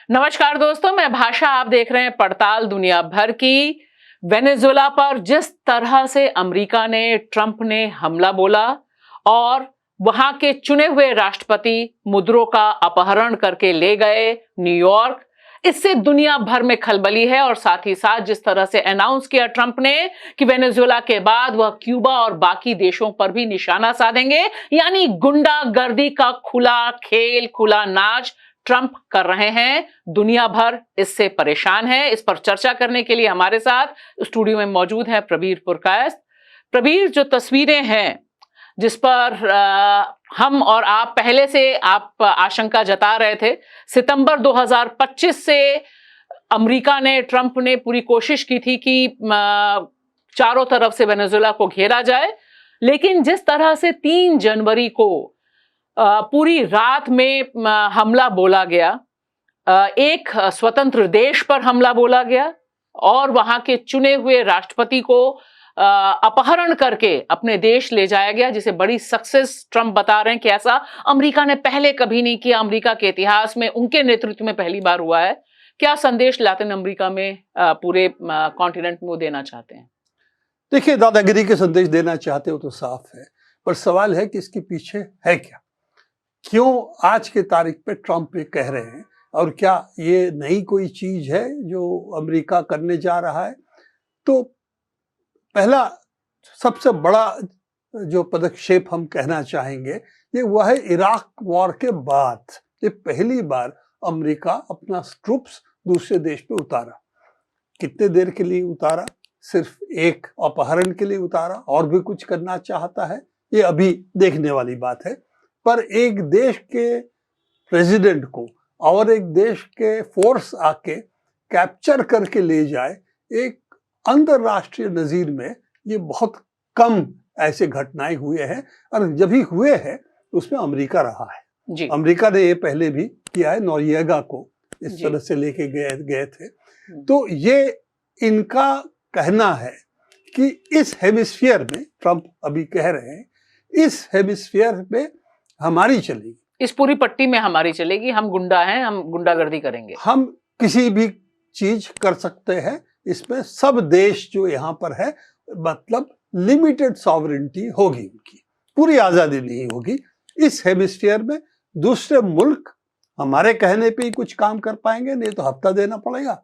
नमस्कार दोस्तों, मैं भाषा, आप देख रहे हैं पड़ताल दुनिया भर की। वेनेजुएला पर जिस तरह से अमेरिका ने, ट्रंप ने हमला बोला और वहां के चुने हुए राष्ट्रपति मुद्रो का अपहरण करके ले गए न्यूयॉर्क, इससे दुनिया भर में खलबली है। और साथ ही साथ जिस तरह से अनाउंस किया ट्रंप ने कि वेनेजुएला के बाद वह क्यूबा और बाकी देशों पर भी निशाना साधेंगे, यानी गुंडागर्दी का खुला खेल, खुला नाच ट्रंप कर रहे हैं। दुनिया भर इससे परेशान है। इस पर चर्चा करने के लिए हमारे साथ स्टूडियो में मौजूद है प्रबीर पुरकायस्थ। प्रबीर, जो तस्वीरें हैं जिस पर हम और आप पहले से आप आशंका जता रहे थे, सितंबर 2025 से अमेरिका ने, ट्रंप ने पूरी कोशिश की थी कि चारों तरफ से वेनेजुएला को घेरा जाए, लेकिन जिस तरह से 3 जनवरी को पूरी रात में हमला बोला गया, एक स्वतंत्र देश पर हमला बोला गया और वहां के चुने हुए राष्ट्रपति को अपहरण करके अपने देश ले जाया गया, जिसे बड़ी सक्सेस ट्रंप बता रहे हैं कि ऐसा अमेरिका ने पहले कभी नहीं किया। अमेरिका के इतिहास में उनके नेतृत्व में पहली बार हुआ है। क्या संदेश लातिन अमेरिका में पूरे कॉन्टिनेंट में वो देना चाहते हैं? देखिए, दादागिरी के संदेश देना चाहते हो तो साफ है, पर सवाल है कि इसके पीछे है क्या? क्यों आज के तारीख पे ट्रंप ये कह रहे हैं, और क्या ये नई कोई चीज है जो अमेरिका करने जा रहा है? तो पहला सबसे बड़ा जो पदक्षेप हम कहना चाहेंगे, ये वह है इराक वॉर के बाद ये पहली बार अमेरिका अपना ट्रूप्स दूसरे देश पे उतारा। कितने देर के लिए उतारा? सिर्फ एक अपहरण के लिए उतारा, और भी कुछ करना चाहता है, ये अभी देखने वाली बात है। पर एक देश के प्रेसिडेंट को और एक देश के फोर्स आके कैप्चर करके ले जाए, एक अंतरराष्ट्रीय नजीर में ये बहुत कम ऐसे घटनाएं हुए हैं, और जब भी हुए हैं उसमें अमेरिका रहा है जी। अमेरिका ने ये पहले भी किया है, नोरिएगा को इस तरह से लेके गए थे। तो ये इनका कहना है कि इस हेमिस्फीयर में, ट्रंप अभी कह रहे हैं, इस हेमिस्फीयर में हमारी चलेगी, इस पूरी पट्टी में हमारी चलेगी। हम गुंडा हैं, हम गुंडागर्दी करेंगे, हम किसी भी चीज कर सकते हैं। इसमें सब देश जो यहाँ पर है, मतलब लिमिटेड सॉवरेनिटी होगी, उनकी पूरी आजादी नहीं होगी। इस हेमिस्फीयर में दूसरे मुल्क हमारे कहने पे ही कुछ काम कर पाएंगे, नहीं तो हफ्ता देना पड़ेगा।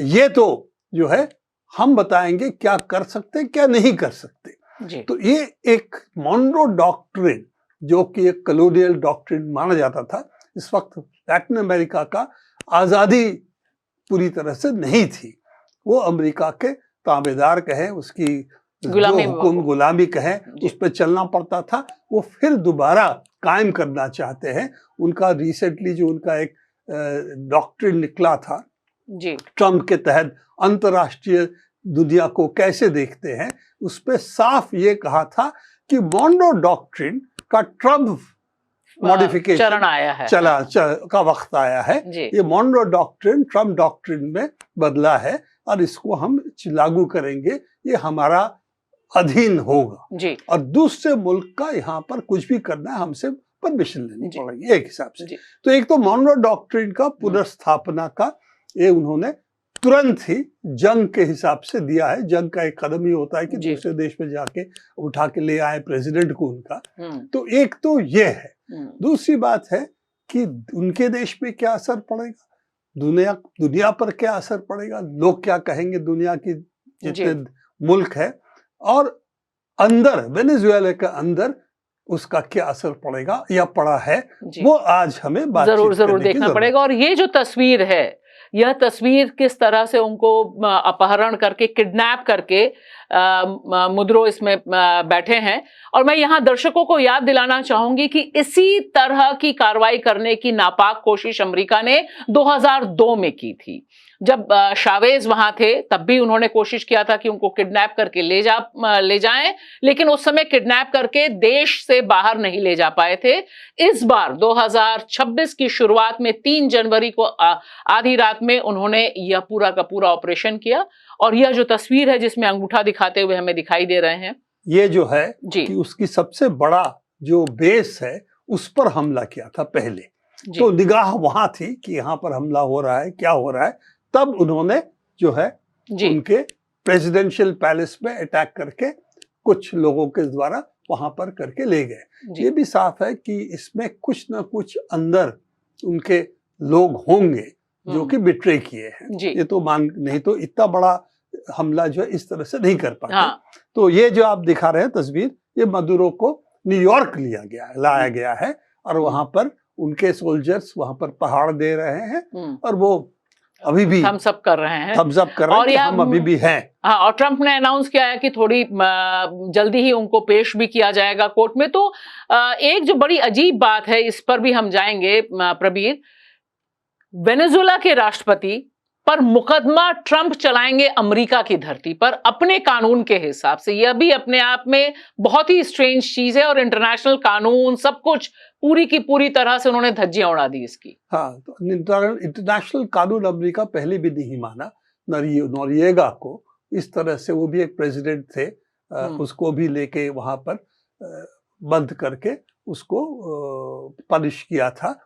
ये तो जो है हम बताएंगे क्या कर सकते क्या नहीं कर सकते जी। तो ये एक मॉनरो डॉक्ट्रिन, जो कि एक कॉलोनियल डॉक्ट्रिन माना जाता था, इस वक्त लैटिन अमेरिका का आजादी पूरी तरह से नहीं थी। वो अमेरिका के ताबेदार कहें, उसकी गुलामी कहें, उस पर चलना पड़ता था। वो फिर दोबारा कायम करना चाहते हैं। उनका रिसेंटली जो उनका एक डॉक्ट्रिन निकला था जी, ट्रंप के तहत अंतर्राष्ट्रीय दुनिया को कैसे देखते हैं, उस पर साफ ये कहा था कि मॉनरो डॉक्ट्रिन का ट्रंप मॉडिफिकेशन चरण आया है, का वक्त आया है। ये मॉनरो डॉक्ट्रिन ट्रंप डॉक्ट्रिन में बदला है, और इसको हम लागू करेंगे, ये हमारा अधीन होगा जी। और दूसरे मुल्क का यहाँ पर कुछ भी करना है, हमसे परमिशन लेनी पड़ेगी एक हिसाब से। तो एक तो मॉनरो डॉक्ट्रिन का पुनर्स्थापना का ये उन्होंने तुरंत ही जंग के हिसाब से दिया है। जंग का एक कदम ही होता है कि दूसरे देश में जाके उठा के ले आए प्रेसिडेंट को उनका। तो एक तो ये है। दूसरी बात है कि उनके देश पे क्या असर पड़ेगा, दुनिया पर क्या असर पड़ेगा, लोग क्या कहेंगे, दुनिया की जितने मुल्क है, और अंदर वेनेजुएला के अंदर उसका क्या असर पड़ेगा या पड़ा है, वो आज हमें जरूर देखना पड़ेगा। और ये जो तस्वीर है, यह तस्वीर किस तरह से उनको अपहरण करके, किडनैप करके मुद्रो इसमें बैठे हैं। और मैं यहाँ दर्शकों को याद दिलाना चाहूंगी कि इसी तरह की कार्रवाई करने की नापाक कोशिश अमेरिका ने 2002 में की थी। जब शावेज वहां थे, तब भी उन्होंने कोशिश किया था कि उनको किडनैप करके ले जाएं, लेकिन उस समय किडनैप करके देश से बाहर नहीं ले जा पाए थे। इस बार 2026 की शुरुआत में 3 जनवरी को आधी रात में उन्होंने यह पूरा का पूरा ऑपरेशन किया। और यह जो तस्वीर है जिसमें अंगूठा दिखाते हुए हमें दिखाई दे रहे हैं, ये जो है कि उसकी सबसे बड़ा जो बेस है उस पर हमला किया था पहले। तो निगाह वहां थी कि यहाँ पर हमला हो रहा है, क्या हो रहा है। तब उन्होंने जो है उनके प्रेसिडेंशियल पैलेस में अटैक करके कुछ लोगों के द्वारा वहां पर करके ले गए। ये भी साफ है कि इसमें कुछ ना कुछ अंदर उनके लोग होंगे जो कि बिट्रे किए हैं। ये तो मान, नहीं तो इतना बड़ा हमला जो है इस तरह से नहीं कर पाते। तो ये जो आप दिखा रहे हैं तस्वीर, ये मदुरो को न्यूयॉर्क लाया गया है और वहां पर उनके सोल्जर्स वहां पर पहाड़ दे रहे हैं और वो अभी भी थम्स अप कर रहे हैं, और हम अभी भी हैं। हाँ, और ट्रंप ने अनाउंस किया है कि थोड़ी जल्दी ही उनको पेश भी किया जाएगा कोर्ट में। तो एक जो बड़ी अजीब बात है, इस पर भी हम जाएंगे प्रबीर, वेनेजुएला के राष्ट्रपति पर मुकदमा ट्रंप चलाएंगे अमेरिका की धरती पर अपने कानून के हिसाब से। यह भी अपने आप में बहुत ही स्ट्रेंज चीज है और इंटरनेशनल कानून सब कुछ पूरी की पूरी तरह से उन्होंने धज्जियां उड़ा दी इसकी। हाँ, तो इंटरनेशनल कानून अमेरिका पहले भी नहीं माना। नोरिएगा को इस तरह से, वो भी एक प्रेसिडेंट थे, उसको भी लेके वहां पर बंद करके उसको पनिश किया था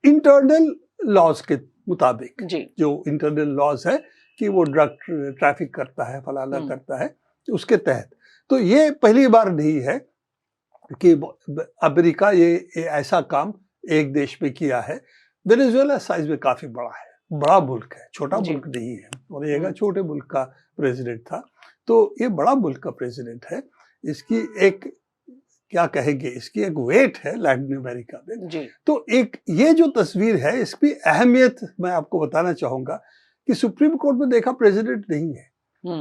इंटरनल लॉज के मुताबिक। जो इंटरनल लॉज है कि वो ड्रग ट्रैफिक करता है, फलाना करता है, उसके तहत। तो ये पहली बार नहीं है कि अमेरिका ये ऐसा काम एक देश में किया है। वेनेजुएला साइज में काफी बड़ा है, बड़ा मुल्क है, छोटा मुल्क नहीं है। और ये छोटे मुल्क का प्रेसिडेंट था, तो ये बड़ा मुल्क का प्रेसिडेंट है। इसकी एक, क्या कहेंगे, इसकी एक वेट है लैटिन अमेरिका में। तो एक ये जो तस्वीर है, इसकी अहमियत मैं आपको बताना चाहूंगा कि सुप्रीम कोर्ट में देखा प्रेसिडेंट नहीं है,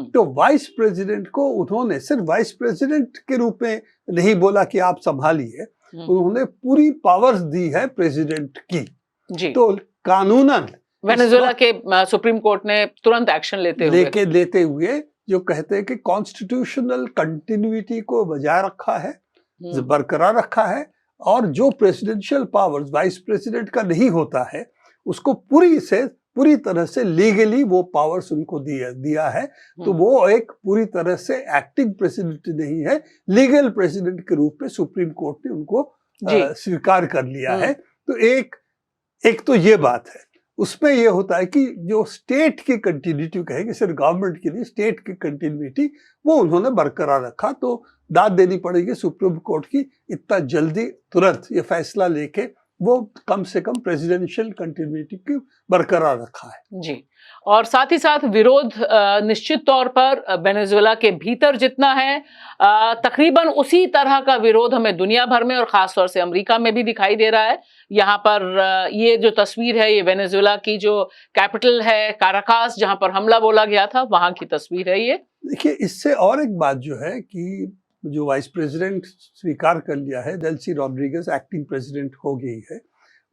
तो वाइस प्रेसिडेंट को उन्होंने सिर्फ वाइस प्रेसिडेंट के रूप में नहीं बोला कि आप संभालिए, उन्होंने पूरी पावर्स दी है प्रेसिडेंट की। तो कानूनन वेनेजुएला के सुप्रीम कोर्ट ने तुरंत एक्शन लेते हुए जो कहते हैं कि कॉन्स्टिट्यूशनल कंटिन्यूटी को बजाय रखा है, बरकरार रखा है, और जो प्रेसिडेंशियल पावर्स वाइस प्रेसिडेंट का नहीं होता है उसको पूरी तरह से लीगली वो पावर्स उनको दिया है। तो वो एक पूरी तरह से एक्टिंग प्रेसिडेंट नहीं है, लीगल प्रेसिडेंट के रूप में सुप्रीम कोर्ट ने उनको स्वीकार कर लिया है। तो एक तो ये बात है। उसमें ये होता है कि जो स्टेट की कंटिन्यूटी कहेंगे, सिर्फ गवर्नमेंट की नहीं, स्टेट की कंटिन्यूटी वो उन्होंने बरकरार रखा। तो दाद देनी पड़ेगी सुप्रीम कोर्ट की, इतना जल्दी तुरंत ये फैसला लेके वो कम से कम प्रेसिडेंशियल कंटिन्यूटी की बरकरार रखा है। जी, और साथ ही साथ विरोध निश्चित तौर पर वेनेजुएला के भीतर जितना है, तकरीबन उसी तरह का विरोध हमें दुनिया भर में और खासतौर से अमेरिका में भी दिखाई दे रहा है। यहाँ पर ये जो तस्वीर है, ये वेनेजुएला की जो कैपिटल है काराकास, जहां पर हमला बोला गया था, वहां की तस्वीर है ये। देखिए, इससे और एक बात जो है कि जो वाइस प्रेसिडेंट स्वीकार कर लिया है, डेल्सी रॉड्रिगेज एक्टिंग प्रेसिडेंट हो गई है।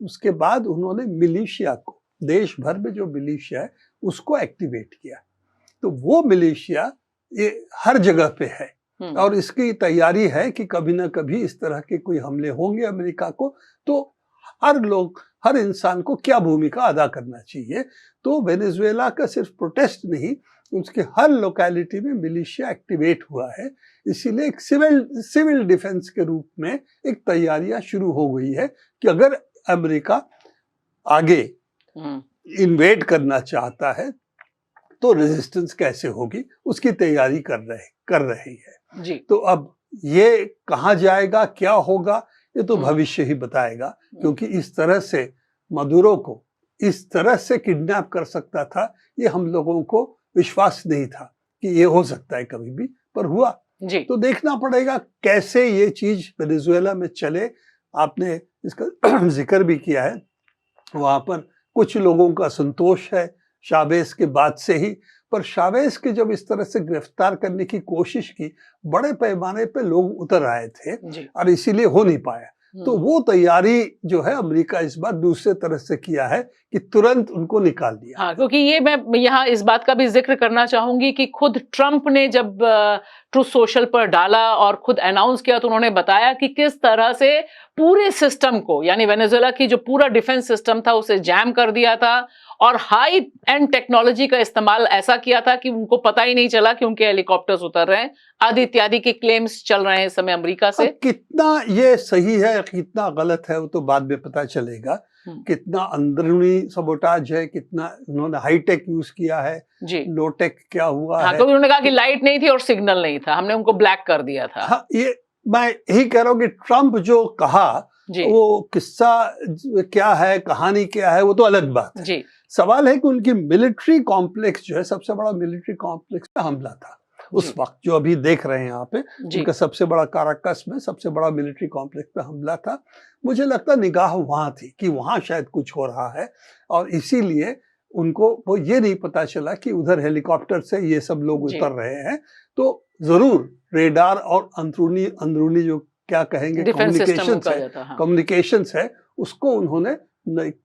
उसके बाद उन्होंने मिलिशिया को, देश भर में जो मिलिशिया है उसको एक्टिवेट किया। तो वो मिलिशिया ये हर जगह पे है और इसकी तैयारी है कि कभी ना कभी इस तरह के कोई हमले होंगे अमेरिका को, तो हर इंसान को क्या भूमिका अदा करना चाहिए। तो वेनेजुएला का सिर्फ प्रोटेस्ट नहीं, उसके हर लोकेलिटी में मिलिशिया एक्टिवेट हुआ है। इसीलिए एक सिविल डिफेंस के रूप में एक तैयारियां शुरू हो गई है कि अगर अमेरिका आगे इन्वेड करना चाहता है तो रेजिस्टेंस कैसे होगी, उसकी तैयारी कर रही है। जी। तो अब ये कहाँ जाएगा, क्या होगा, ये तो भविष्य ही बताएगा, क्योंकि इस तरह से मदुरो को इस तरह से किडनैप कर सकता था, ये हम लोगों को विश्वास नहीं था कि ये हो सकता है कभी भी, पर हुआ। जी। तो देखना पड़ेगा कैसे ये चीज वेनेजुएला में चले। आपने इसका जिक्र भी किया है, वहां पर कुछ लोगों का संतोष है शावेज के बाद से ही, पर शावेज के जब इस तरह से गिरफ्तार करने की कोशिश की, बड़े पैमाने पे लोग उतर आए थे और इसीलिए हो नहीं पाया। तो वो तैयारी जो है अमेरिका इस बार दूसरे तरह से किया है कि तुरंत उनको निकाल दिया। हाँ, क्योंकि ये मैं यहाँ इस बात का भी जिक्र करना चाहूंगी कि खुद ट्रंप ने जब ट्रूथ सोशल पर डाला और खुद अनाउंस किया, तो उन्होंने बताया कि किस तरह से पूरे सिस्टम को, यानी वेनेजुएला की जो पूरा डिफेंस सिस्टम था उसे जैम कर दिया था और हाई एंड टेक्नोलॉजी का इस्तेमाल ऐसा किया था कि उनको पता ही नहीं चला कि उनके हेलीकॉप्टर्स उतर रहे हैं, आदि इत्यादि के क्लेम्स चल रहे हैं इस समय अमेरिका से। कितना ये सही है कितना गलत है वो तो बाद में पता चलेगा, कितना अंदरूनी सबोटाज है, कितना उन्होंने हाईटेक यूज किया है, जी, लो टेक क्या हुआ हाँ, है। क्योंकि उन्होंने कहा कि लाइट नहीं थी और सिग्नल नहीं था, हमने उनको ब्लैक कर दिया था। हाँ, ये मैं यही कह रहा हूँ कि ट्रम्प जो कहा जी, वो किस्सा क्या है, कहानी क्या है, वो तो अलग बात है। जी, सवाल है कि उनकी मिलिट्री कॉम्प्लेक्स जो है, सबसे बड़ा मिलिट्री कॉम्प्लेक्स पे हमला था उस जी, वक्त, जो अभी देख रहे हैं यहाँ पे। जी, उनका सबसे बड़ा काराकस में सबसे बड़ा मिलिट्री कॉम्प्लेक्स पे हमला था। मुझे लगता निगाह वहां थी कि वहां शायद कुछ हो रहा है, और इसीलिए उनको वो ये नहीं पता चला कि उधर हेलीकॉप्टर से ये सब लोग जी, उतर रहे हैं। तो जरूर रेडार और अंदरूनी अंदरूनी जो क्या कहेंगे डिफेंस सिस्टम कम्युनिकेशन कहा है, जाता, हाँ, कम्युनिकेशंस है, उसको उन्होंने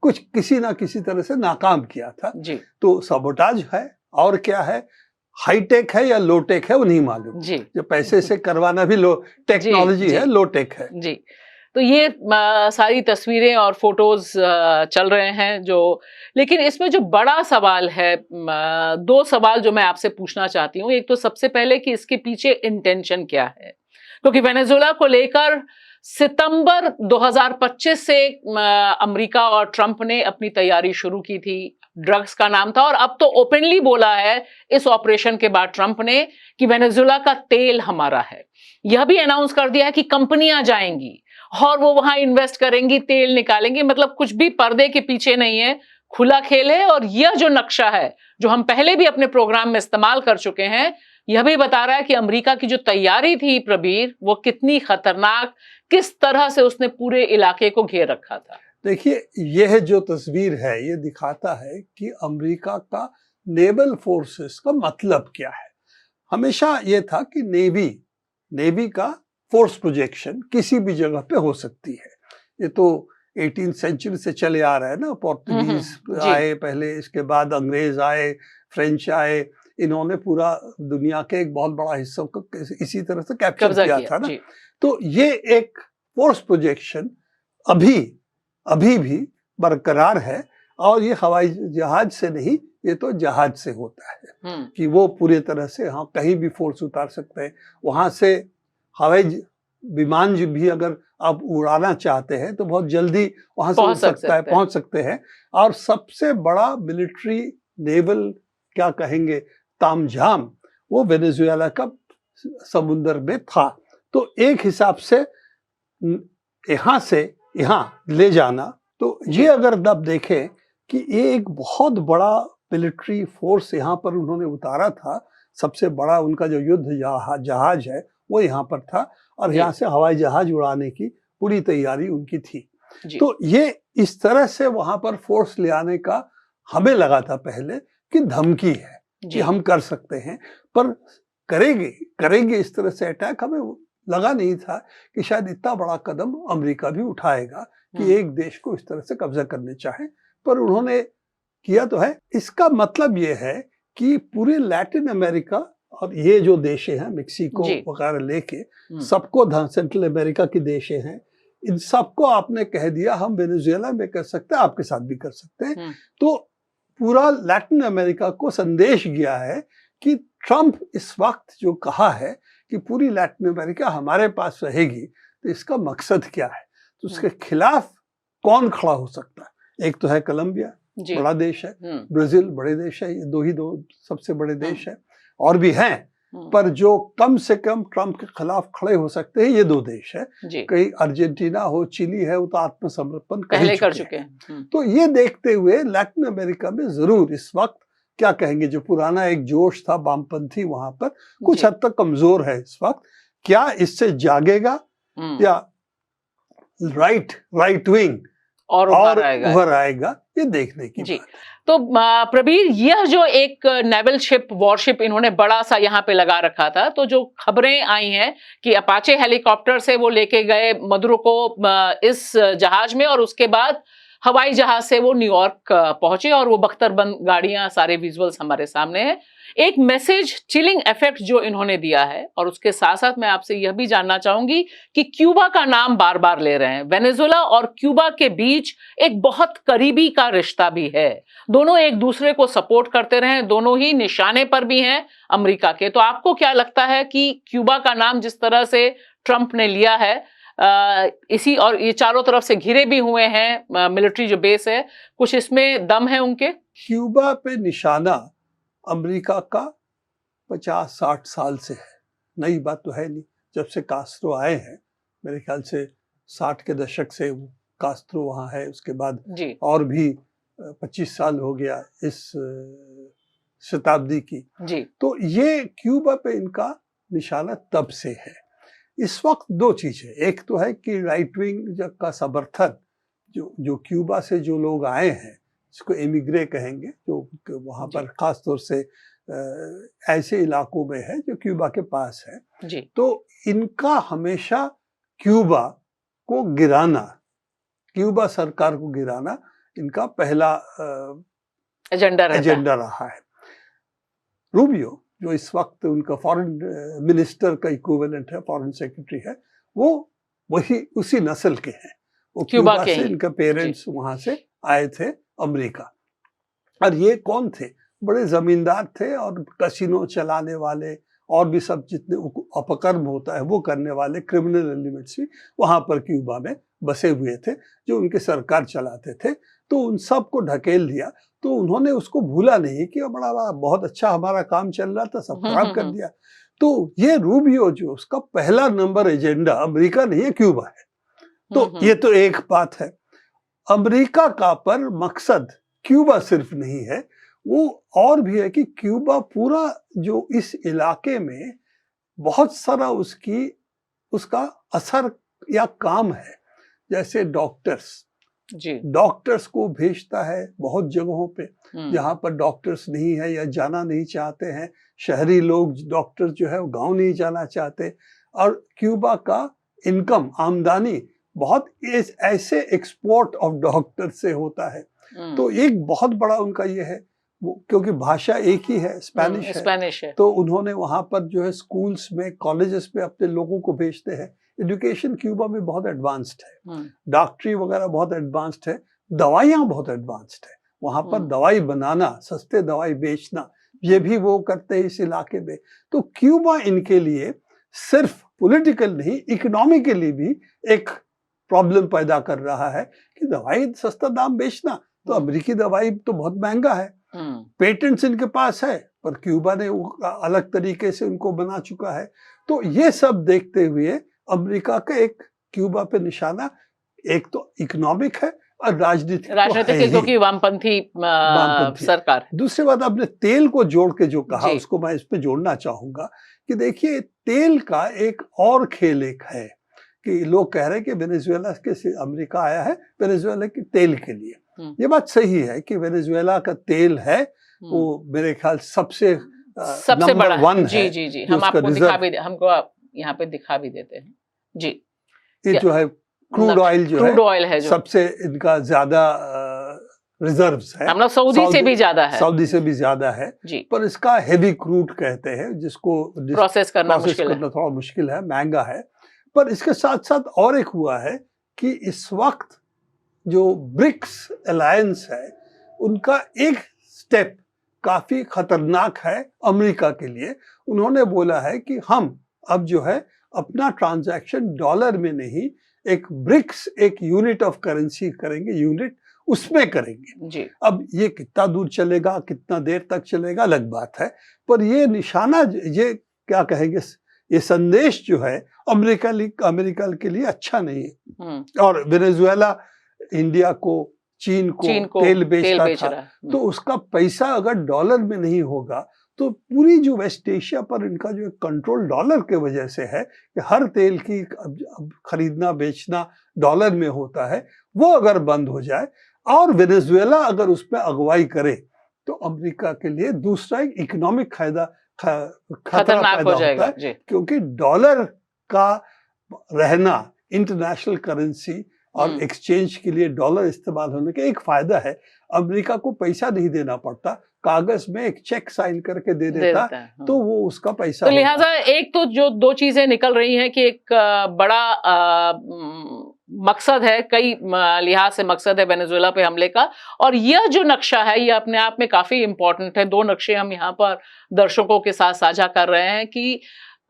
कुछ किसी ना किसी तरह से नाकाम किया था। जी, तो सबोटाज है, और क्या है, हाईटेक है या लो टेक है वो नहीं मालूम। जी, जो पैसे से करवाना भी लो टेक्नोलॉजी जी, है, लो टेक है। जी। तो ये सारी तस्वीरें और फोटोज चल रहे हैं जो, लेकिन इसमें जो बड़ा सवाल है, दो सवाल जो मैं आपसे पूछना चाहती हूँ। एक तो सबसे पहले कि इसके पीछे इंटेंशन क्या है, क्योंकि वेनेजुएला को लेकर सितंबर 2025 से अमेरिका और ट्रंप ने अपनी तैयारी शुरू की थी। ड्रग्स का नाम था, और अब तो ओपनली बोला है इस ऑपरेशन के बाद ट्रंप ने कि वेनेजुएला का तेल हमारा है। यह भी अनाउंस कर दिया है कि कंपनियां जाएंगी और वो वहां इन्वेस्ट करेंगी, तेल निकालेंगी। मतलब कुछ भी पर्दे के पीछे नहीं है, खुला खेल है। और यह जो नक्शा है, जो हम पहले भी अपने प्रोग्राम में इस्तेमाल कर चुके हैं, यह भी बता रहा है कि अमेरिका की जो तैयारी थी प्रबीर, वो कितनी खतरनाक, किस तरह से उसने पूरे इलाके को घेर रखा था। देखिए, यह जो तस्वीर है ये दिखाता है कि अमेरिका का नेवल फोर्सेस का मतलब क्या है। हमेशा ये था कि नेवी का फोर्स प्रोजेक्शन किसी भी जगह पे हो सकती है। ये तो 18th सेंचुरी से चले आ रहा है ना। पोर्तुगीज जी, आए पहले, इसके बाद अंग्रेज आए, फ्रेंच आए। इन्होंने पूरा दुनिया के एक बहुत बड़ा हिस्सा को इसी तरह से कैप्चर कब्जा किया किया था ना। जी, तो ये एक फोर्स प्रोजेक्शन अभी भी बरकरार है, और ये हवाई जहाज से नहीं, ये तो जहाज से होता है कि वो पूरी तरह से हाँ कहीं भी फोर्स उतार सकते हैं। वहां से हवाई विमान भी अगर आप उड़ाना चाहते हैं तो बहुत जल्दी वहां से उड़ सकता है, पहुंच सकते हैं। और सबसे बड़ा मिलिट्री नेवल क्या कहेंगे तामझाम वो वेनेजुएला का समुद्र में था। तो एक हिसाब से यहाँ से यहाँ ले जाना, तो ये अगर आप देखें कि ये एक बहुत बड़ा मिलिट्री फोर्स यहाँ पर उन्होंने उतारा था। सबसे बड़ा उनका जो युद्ध जहाज है वो यहाँ पर था, और यहाँ से हवाई जहाज उड़ाने की पूरी तैयारी उनकी थी। तो ये इस तरह से वहां पर फोर्स ले आने का हमें लगा था पहले कि धमकी है कि हम कर सकते हैं, पर करेंगे इस तरह से अटैक। हमें लगा नहीं था कि शायद इतना बड़ा कदम अमेरिका भी उठाएगा कि एक देश को इस तरह से कब्जा करने चाहे, पर उन्होंने किया तो है। इसका मतलब ये है कि पूरे लैटिन अमेरिका और ये जो देश हैं मेक्सिको वगैरह लेके सबको, सेंट्रल अमेरिका के देश हैं, इन सबको आपने कह दिया हम वेनेजुएला में कर सकते हैं, आपके साथ भी कर सकते हैं। तो पूरा लैटिन अमेरिका को संदेश गया है कि ट्रंप इस वक्त जो कहा है कि पूरी लैटिन अमेरिका हमारे पास रहेगी, तो इसका मकसद क्या है, तो उसके खिलाफ कौन खड़ा हो सकता है। एक तो है कोलंबिया, बड़ा देश है, ब्राजील बड़े देश है, ये दो सबसे बड़े देश है, और भी हैं, पर जो कम से कम ट्रंप के खिलाफ खड़े हो सकते हैं ये दो देश है। कहीं अर्जेंटीना हो, चिली है, वो तो आत्मसमर्पण पहले कर चुके हैं। तो ये देखते हुए लैटिन अमेरिका में जरूर इस वक्त क्या कहेंगे, जो पुराना एक जोश था वामपंथी वहां पर कुछ हद तक कमजोर है इस वक्त। क्या इससे जागेगा या राइट विंग और उभर आएगा, ये देखने की बात। तो प्रबीर, यह जो एक नेवल शिप, वॉरशिप इन्होंने बड़ा सा यहाँ पे लगा रखा था, तो जो खबरें आई हैं कि अपाचे हेलीकॉप्टर से वो लेके गए मदुरो को इस जहाज में, और उसके बाद हवाई जहाज से वो न्यूयॉर्क पहुंचे, और वो बख्तरबंद गाड़ियां, सारे विजुअल्स हमारे सामने हैं। एक मैसेज, चिलिंग इफेक्ट जो इन्होंने दिया है, और उसके साथ साथ मैं आपसे यह भी जानना चाहूंगी कि क्यूबा का नाम बार बार ले रहे हैं। वेनेजुएला और क्यूबा के बीच एक बहुत करीबी का रिश्ता भी है, दोनों एक दूसरे को सपोर्ट करते रहे, दोनों ही निशाने पर भी हैं अमेरिका के। तो आपको क्या लगता है कि क्यूबा का नाम जिस तरह से ट्रंप ने लिया है, इसी और ये चारों तरफ से घिरे भी हुए हैं, मिलिट्री जो बेस है, कुछ इसमें दम है उनके। क्यूबा पे निशाना अमेरिका का 50-60 साल से है, नई बात तो है नहीं। जब से कास्ट्रो आए हैं, मेरे ख्याल से 60 के दशक से वो कास्ट्रो वहाँ है, उसके बाद जी और भी 25 साल हो गया इस शताब्दी की। जी तो ये क्यूबा पे इनका निशाना तब से है। इस वक्त दो चीजें, एक तो है कि राइट विंग का समर्थन, जो क्यूबा से जो लोग आए हैं, इसको एमिग्रे कहेंगे, जो वहाँ पर खास तौर से ऐसे इलाकों में है जो क्यूबा के पास है जी। तो इनका हमेशा क्यूबा को गिराना, क्यूबा सरकार को गिराना इनका पहला एजेंडा रहा है। रूबियो जो इस वक्त उनका फॉरेन मिनिस्टर का इक्विवेलेंट है, फॉरेन सेक्रेटरी है, वो वही उसी नस्ल के हैं। वो क्यूबा से, इनका पेरेंट्स वहां से आए थे अमेरिका। और ये कौन थे? बड़े जमींदार थे और कसिनो चलाने वाले और भी सब जितने अपकर्म होता है वो करने वाले क्रिमिनल एलिमेंट्स भी वहां पर क्यूबा में बसे हुए थे, जो उनके सरकार चलाते थे। तो उन सब को ढकेल दिया। तो उन्होंने उसको भूला नहीं कि बड़ा बहुत अच्छा हमारा काम चल रहा था, सब खराब कर दिया। तो ये रूबियो जो उसका पहला नंबर एजेंडा अमेरिका नहीं है, क्यूबा है। तो ये तो एक बात है। अमेरिका का पर मकसद क्यूबा सिर्फ नहीं है, वो और भी है कि क्यूबा पूरा जो इस इलाके में बहुत सारा उसका असर या काम है। जैसे डॉक्टर्स को भेजता है बहुत जगहों पे जहां पर डॉक्टर्स नहीं है या जाना नहीं चाहते हैं। शहरी लोग डॉक्टर जो है वो गांव नहीं जाना चाहते। और क्यूबा का इनकम, आमदनी बहुत ऐसे एक्सपोर्ट ऑफ डॉक्टर से होता है। तो एक बहुत बड़ा उनका ये है, क्योंकि भाषा एक ही है, स्पेनिश है। तो उन्होंने वहां पर जो है स्कूल्स में, कॉलेजेस में अपने लोगों को भेजते हैं। एजुकेशन क्यूबा में बहुत एडवांस्ड है, डॉक्टरी वगैरह बहुत एडवांस्ड है, दवाइयाँ बहुत एडवांस्ड है। वहां पर दवाई बनाना, सस्ते दवाई बेचना, ये भी वो करते हैं इस इलाके में। तो क्यूबा इनके लिए सिर्फ पॉलिटिकल नहीं, इकोनॉमिकली भी एक प्रॉब्लम पैदा कर रहा है कि दवाई सस्ता दाम बेचना, तो अमेरिकी दवाई तो बहुत महंगा है। पेटेंट्स इनके पास है, पर क्यूबा ने अलग तरीके से उनको बना चुका है। तो ये सब देखते हुए अमेरिका का एक क्यूबा पे निशाना एक तो इकोनॉमिक है और राजनीतिक क्योंकि वामपंथी सरकार। दूसरी बात, आपने तेल को जोड़ के जो कहा, उसको मैं इस पे जोड़ना चाहूंगा कि देखिए तेल का एक और खेल एक है कि लोग कह रहे हैं कि वेनेजुएला के अमेरिका आया है वेनेजुएला के तेल के लिए। ये बात सही है कि वेनेजुएला का तेल है वो मेरे ख्याल सबसे बड़ा 1 है। जी हम आपको हमको यहाँ पे दिखा भी देते हैं जी। ये जो है क्रूड ऑयल है जो सबसे इनका ज्यादा रिजर्व्स है, हम लोग सऊदी से भी ज्यादा है जी। पर इसका हेवी क्रूड कहते हैं, जिसको प्रोसेस करना थोड़ा मुश्किल है, महंगा है। पर इसके साथ साथ और एक हुआ है कि इस वक्त जो ब्रिक्स अलायंस है उनका एक स्टेप काफी खतरनाक है अमेरिका के लिए। उन्होंने बोला है कि हम अब जो है अपना ट्रांजैक्शन डॉलर में नहीं, एक ब्रिक्स, एक यूनिट ऑफ करेंसी करेंगे, उसमें करेंगे जी। अब ये कितना दूर चलेगा, कितना देर तक चलेगा अलग बात है, पर ये निशाना, ये क्या कहेंगे, ये संदेश जो है अमेरिका के लिए अच्छा नहीं है। और वेनेजुएला इंडिया को, चीन को तेल बेचता था, तो उसका पैसा अगर डॉलर में नहीं होगा तो पूरी जो वेस्ट एशिया पर इनका जो कंट्रोल डॉलर के वजह से है कि हर तेल की अब खरीदना बेचना डॉलर में होता है, वो अगर बंद हो जाए और वेनेजुएला अगर उसमें अगुवाई करे तो अमेरिका के लिए दूसरा एक इकोनॉमिक खतरा पैदा होता है, क्योंकि डॉलर का रहना इंटरनेशनल करेंसी और एक्सचेंज के लिए डॉलर इस्तेमाल होने का एक फायदा है। अमेरिका को पैसा नहीं देना पड़ता, कागज में एक चेक साइन करके दे देता तो वो उसका पैसा। तो लिहाजा एक तो जो दो चीजें निकल रही हैं कि एक बड़ा मकसद है, कई लिहाज से मकसद है वेनेजुएला पे हमले का, और यह जो नक्शा है ये अपने आप में काफी इंपॉर्टेंट है। दो नक्शे हम यहाँ पर दर्शकों के साथ साझा कर रहे हैं कि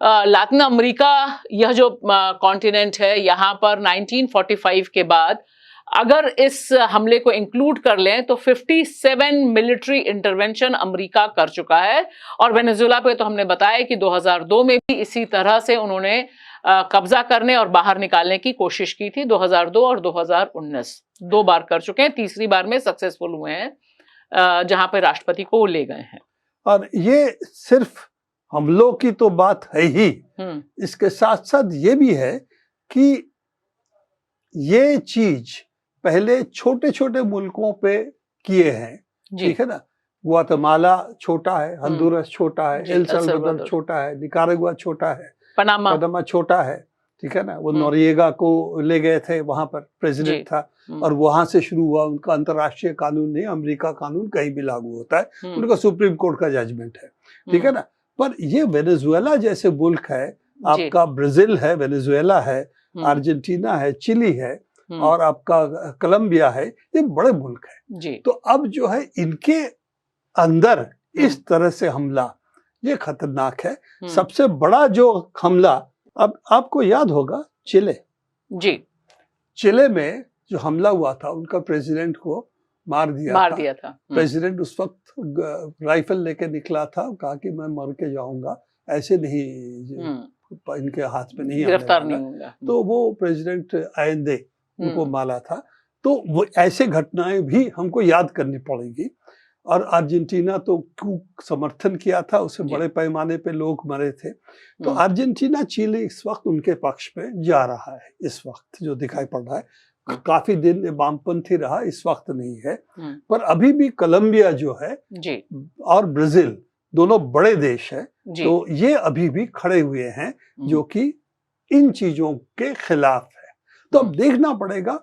लातिन अमेरिका, यह जो कॉन्टिनेंट है, यहाँ पर 1945 के बाद अगर इस हमले को इंक्लूड कर लें तो 57 मिलिट्री इंटरवेंशन अमेरिका कर चुका है। और वेनेजुएला पे तो हमने बताया कि 2002 में भी इसी तरह से उन्होंने कब्जा करने और बाहर निकालने की कोशिश की थी। 2002 और 2019 दो बार कर चुके हैं, तीसरी बार में सक्सेसफुल हुए हैं, जहां पे राष्ट्रपति को ले गए हैं। और ये सिर्फ हमलों की तो बात है ही, इसके साथ साथ ये भी है कि ये चीज पहले छोटे छोटे मुल्कों पे किए हैं, ठीक है ना। ग्वाटेमाला छोटा है, हंदुरस छोटा है, एल साल्वाडोर छोटा है, निकारागुआ छोटा है, पनामा छोटा है, ठीक है ना। वो नोरिएगा को ले गए थे, वहां पर प्रेसिडेंट था, और वहां से शुरू हुआ उनका अंतर्राष्ट्रीय कानून नहीं, अमेरिका कानून कहीं भी लागू होता है, उनका सुप्रीम कोर्ट का जजमेंट है, ठीक है ना। पर ये वेनेजुएला जैसे मुल्क है, आपका ब्राजील है, वेनेजुएला है, अर्जेंटीना है, चिली है, और आपका कोलंबिया है, ये बड़े मुल्क है जी। तो अब जो है इनके अंदर इस तरह से हमला, ये खतरनाक है। सबसे बड़ा जो हमला, अब आपको याद होगा चिले जी, चिले में जो हमला हुआ था, उनका प्रेसिडेंट को मार दिया था। प्रेसिडेंट उस वक्त राइफल लेके निकला था, कहा कि मैं मर के जाऊंगा, ऐसे नहीं इनके हाथ में नहीं गिरफ्तार नहीं होगा। तो वो प्रेसिडेंट आयंदे उनको मारा था। तो वो ऐसे घटनाएं भी हमको याद करनी पड़ेगी। और अर्जेंटीना तो क्यों समर्थन किया था, उसे बड़े पैमाने पे लोग मरे थे। तो अर्जेंटीना चिली इस वक्त उनके पक्ष पे जा रहा है, इस वक्त जो दिखाई पड़ रहा है। काफी दिन वामपंथी रहा, इस वक्त नहीं है। पर अभी भी कोलंबिया जो है जी, और ब्राजील दोनों बड़े देश है, तो ये अभी भी खड़े हुए हैं, जो कि इन चीजों के खिलाफ है। तो अब देखना पड़ेगा,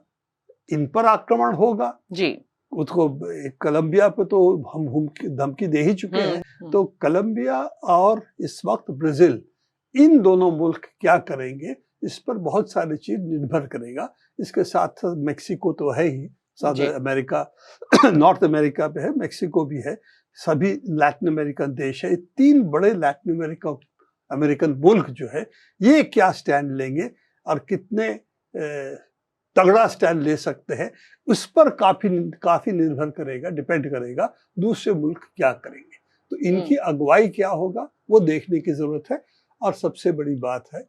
इन पर आक्रमण होगा जी। उसको कोलंबिया पे तो हम धमकी दे ही चुके हैं। तो कोलंबिया और इस वक्त ब्राजील, इन दोनों मुल्क क्या करेंगे, इस पर बहुत सारी चीज निर्भर करेगा। इसके साथ साथ मेक्सिको तो है ही, साउथ अमेरिका नॉर्थ अमेरिका पे है, मेक्सिको भी है, सभी लैटिन अमेरिकन देश है। तीन बड़े लैटिन अमेरिकन मुल्क जो है, ये क्या स्टैंड लेंगे और कितने तगड़ा स्टैंड ले सकते हैं, उस पर काफी निर्भर करेगा, डिपेंड करेगा दूसरे मुल्क क्या करेंगे। तो इनकी अगुवाई क्या होगा, वो देखने की जरूरत है। और सबसे बड़ी बात है,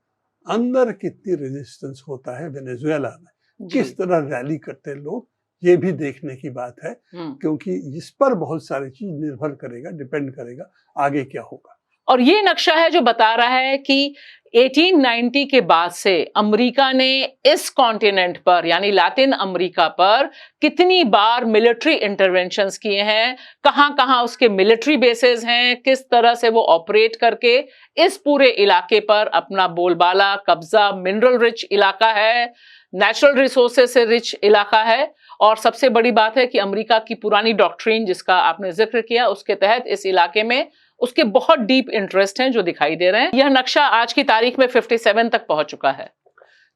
अंदर कितनी रेजिस्टेंस होता है वेनेजुएला में, किस तरह रैली करते हैं लोग, ये भी देखने की बात है। क्योंकि इस पर बहुत सारी चीज निर्भर करेगा, डिपेंड करेगा आगे क्या होगा। और ये नक्शा है जो बता रहा है कि 1890 के बाद से अमेरिका ने इस कॉन्टिनेंट पर, यानी लातिन अमेरिका पर कितनी बार मिलिट्री इंटरवेंशंस किए हैं, कहां-कहां उसके मिलिट्री बेसेस हैं, किस तरह से वो ऑपरेट करके इस पूरे इलाके पर अपना बोलबाला, कब्जा, मिनरल रिच इलाका है, नेचुरल रिसोर्सेज से रिच इलाका है। और सबसे बड़ी बात है कि अमेरिका की पुरानी डॉक्ट्रिन, जिसका आपने जिक्र किया, उसके तहत इस इलाके में उसके बहुत डीप इंटरेस्ट हैं जो दिखाई दे रहे हैं। यह नक्शा आज की तारीख में 57 तक पहुंच चुका है।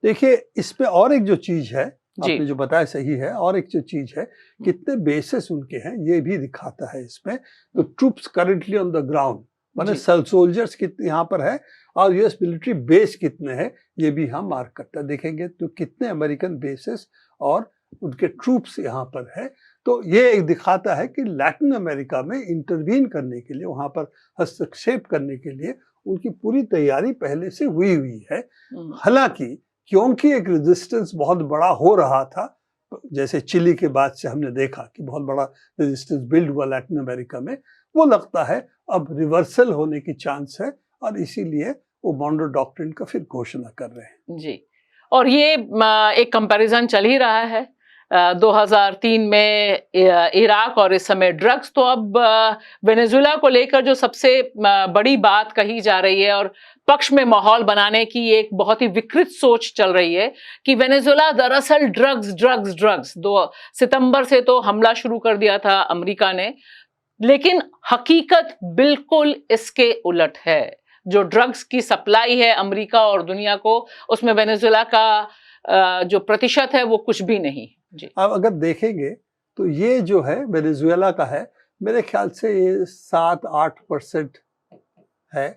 देखिए, इसमें और एक जो चीज है, आपने जो बताया सही है, और एक जो चीज है, कितने बेसेस उनके हैं ये भी दिखाता है इसमें। तो troops currently on the ground, माने सोल्जर्स कितने यहाँ पर है, और यूएस मिलिट्री बेस कितने हैं, ये भी हम मार्क करते देखेंगे। तो कितने अमेरिकन बेसेस और उनके ट्रूप्स यहाँ पर है। तो ये एक दिखाता है कि लैटिन अमेरिका में इंटरवीन करने के लिए, वहां पर हस्तक्षेप करने के लिए उनकी पूरी तैयारी पहले से हुई है। हालांकि क्योंकि एक रेजिस्टेंस बहुत बड़ा हो रहा था, जैसे चिली के बाद से हमने देखा कि बहुत बड़ा रेजिस्टेंस बिल्ड हुआ लैटिन अमेरिका में, वो लगता है अब रिवर्सल होने की चांस है, और इसीलिए वो मॉन्रो डॉक्ट्रिन का फिर घोषणा कर रहे हैं जी। और ये एक कंपैरिजन चल ही रहा है 2003 में इराक और इस समय ड्रग्स। तो अब वेनेजुएला को लेकर जो सबसे बड़ी बात कही जा रही है और पक्ष में माहौल बनाने की एक बहुत ही विकृत सोच चल रही है कि वेनेजुएला दरअसल ड्रग्स 2 सितंबर से तो हमला शुरू कर दिया था अमेरिका ने, लेकिन हकीकत बिल्कुल इसके उलट है। जो ड्रग्स की सप्लाई है अमेरिका और दुनिया को, उसमें वेनेजुएला का जो प्रतिशत है वो कुछ भी नहीं जी। अब अगर देखेंगे तो ये जो है वेनेजुएला का है, मेरे ख्याल से ये 7-8% है।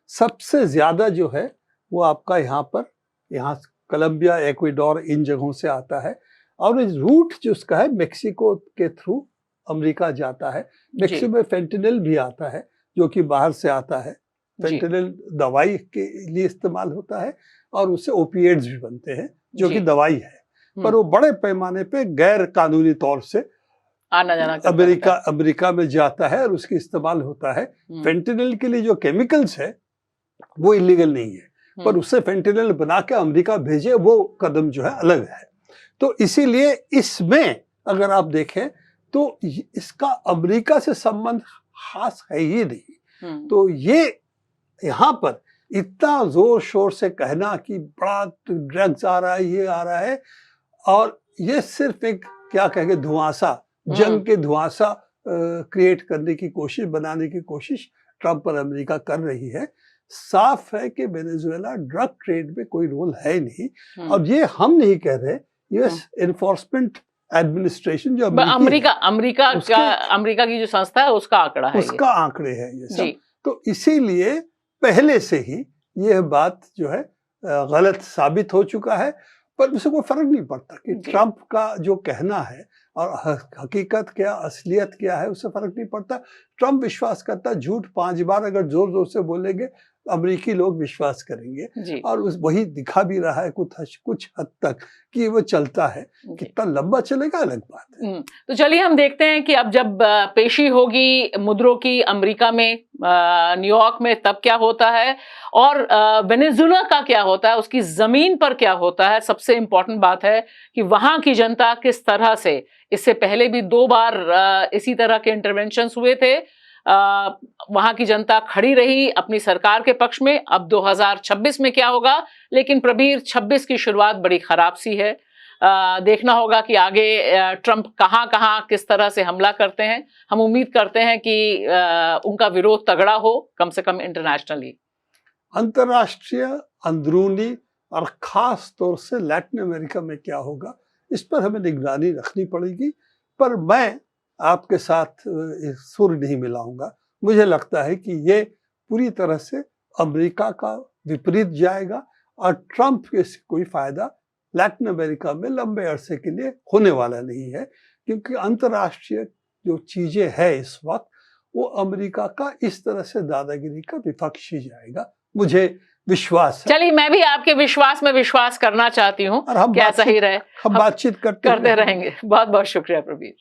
सबसे ज्यादा जो है वो आपका यहाँ कोलंबिया, इक्वाडोर, इन जगहों से आता है। और रूट जो उसका है मेक्सिको के थ्रू अमेरिका जाता है। मेक्सिको में फेंटेनिल भी आता है जो कि बाहर से आता है। फेंटेनिल दवाई के लिए इस्तेमाल होता है और उससे ओपिएड्स भी बनते हैं जो कि दवाई है, पर वो बड़े पैमाने पे गैर कानूनी तौर से आना जाना अमेरिका में जाता है और उसका इस्तेमाल होता है। फेंटेनिल के लिए जो केमिकल्स है वो इलीगल नहीं है, पर उससे फेंटेनिल बना के अमेरिका भेजे वो कदम जो है अलग है। तो इसीलिए इसमें अगर आप देखें तो इसका अमेरिका से संबंध खास है ही नहीं। तो ये यहाँ पर इतना जोर शोर से कहना कि बड़ा ड्रग्स आ रहा है, ये आ रहा है, और ये सिर्फ एक क्या कहेंगे धुआंसा, जंग के धुआंसा क्रिएट करने की कोशिश, बनाने की कोशिश ट्रंप और अमेरिका कर रही है। साफ है कि वेनेजुएला ड्रग ट्रेड में कोई रोल है नहीं, और ये हम नहीं कह रहे, यूएस एनफोर्समेंट एडमिनिस्ट्रेशन जो अमेरिका की जो संस्था है उसका आंकड़ा है, उसका आंकड़े है ये सब। तो इसीलिए पहले से ही यह बात जो है गलत साबित हो चुका है, पर उसे कोई फर्क नहीं पड़ता कि ट्रंप का जो कहना है और हकीकत क्या, असलियत क्या है, उससे फर्क नहीं पड़ता। ट्रंप विश्वास करता है झूठ 5 बार अगर जोर जोर से बोलेंगे अमेरिकी लोग विश्वास करेंगे, और वही दिखा भी रहा है कुछ हद तक कि वो चलता है। कितना लंबा चलेगा अलग बात है। तो चलिए हम देखते हैं कि अब जब पेशी होगी मुद्रों की अमेरिका में, न्यूयॉर्क में, तब क्या होता है, और वेनेजुएला का क्या होता है, उसकी जमीन पर क्या होता है। सबसे इंपॉर्टेंट बात है कि वहां की जनता किस तरह से, इससे पहले भी 2 बार इसी तरह के इंटरवेंशंस हुए थे, वहां की जनता खड़ी रही अपनी सरकार के पक्ष में। अब 2026 में क्या होगा, लेकिन प्रबीर 26 की शुरुआत बड़ी खराब सी है। देखना होगा कि आगे ट्रंप कहां किस तरह से हमला करते हैं। हम उम्मीद करते हैं कि उनका विरोध तगड़ा हो, कम से कम इंटरनेशनली। अंतर्राष्ट्रीय, अंदरूनी और खास तौर से लैटिन अमेरिका में क्या होगा, इस पर हमें निगरानी रखनी पड़ेगी। पर मैं आपके साथ सुर नहीं मिलाऊंगा। मुझे लगता है कि ये पूरी तरह से अमेरिका का विपरीत जाएगा, और ट्रंप के कोई फायदा लैटिन अमेरिका में लंबे अरसे के लिए होने वाला नहीं है, क्योंकि अंतर्राष्ट्रीय जो चीजें हैं इस वक्त, वो अमेरिका का इस तरह से दादागिरी का विपक्ष ही जाएगा, मुझे विश्वास है। चलिए, मैं भी आपके विश्वास में विश्वास करना चाहती हूँ, और हम क्या सही रहे, हम बातचीत करते रहेंगे। बहुत बहुत शुक्रिया प्रबीर।